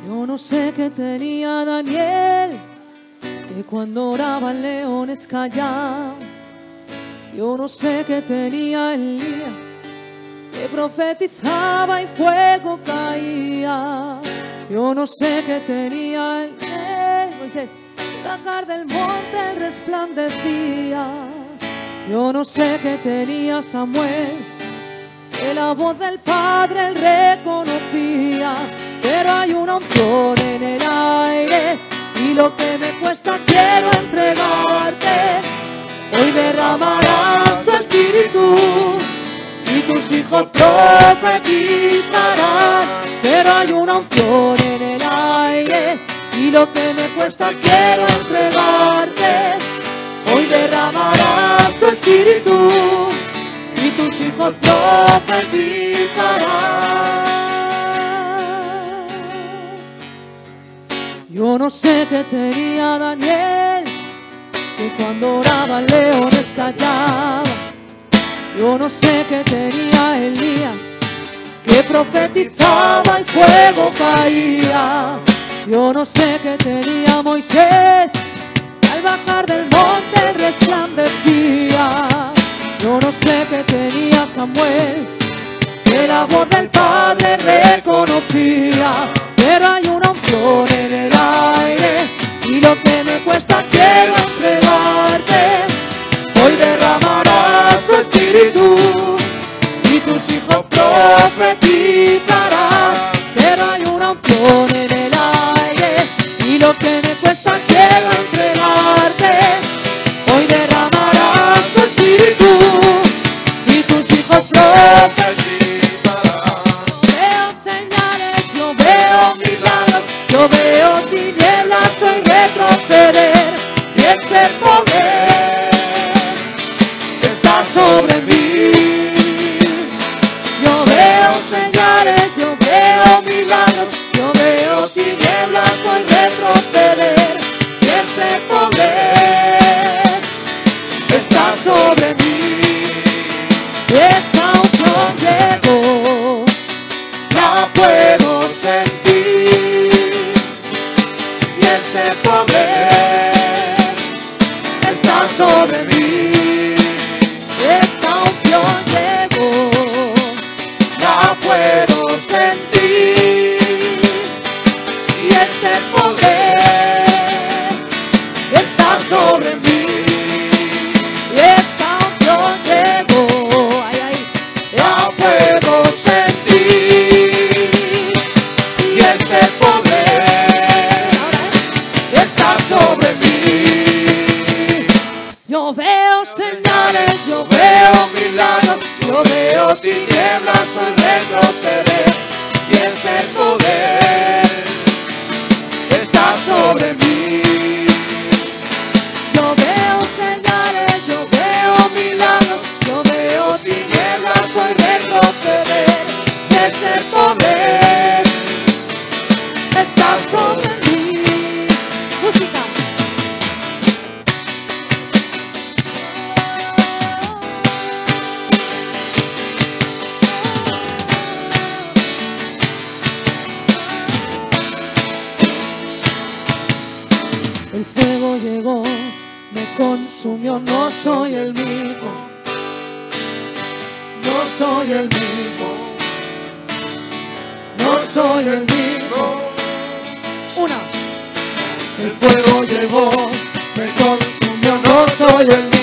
Yo no sé qué tenía Daniel, que cuando oraba el leones callaban. Yo no sé qué tenía Elías, que profetizaba y fuego caía. Yo no sé qué tenía Moisés, que bajar del monte él resplandecía. Yo no sé qué tenía Samuel, que la voz del Padre él reconocía. Pero hay una unción en el aire y lo que me cuesta quiero entregarte. Hoy derramarás tu espíritu y tus hijos profetizarán. Pero hay una unción en el aire y lo que me cuesta quiero entregarte. Hoy derramarás tu espíritu y tus hijos profetizarán. Yo no sé qué tenía Daniel, que cuando oraba el leones callaba. Yo no sé qué tenía Elías, que profetizaba y fuego caía. Yo no sé qué tenía Moisés, al bajar del monte resplandecía. Yo no sé qué tenía Samuel, que la voz del Padre reconocía. Pero hay una unción en el aire y lo que me cuesta quiero entregarte. Hoy derramarás tu espíritu y tus hijos profetizarán. Pero hay una unción en el aire y lo que me cuesta quiero entregarte. Hoy derramarás tu espíritu y tus hijos profetizarán. Yo veo tinieblas, soy retroceder y ese poder está sobre mí. Yo veo señales, yo veo milagros, yo veo tinieblas, soy retroceder y ese poder está sobre mí. Esta unción llegó, la puedo sentir. Ese poder está sobre mí. Esta unción llegó, la puedo sentir. Y ese poder está sobre mí. Esta unción llegó, ay, ay, la puedo sentir. Y ese poder está sobre mí. Yo veo señales, yo veo milagros, yo veo tinieblas, soy retroceder y ese poder está sobre mí. Yo veo señales, yo veo milagros, yo veo tinieblas, soy retroceder y ese poder está sobre mí. Música. El fuego llegó, me consumió, no soy el mismo. No soy el mismo. No soy el mismo. Una. El fuego llegó, me consumió, no soy el mismo.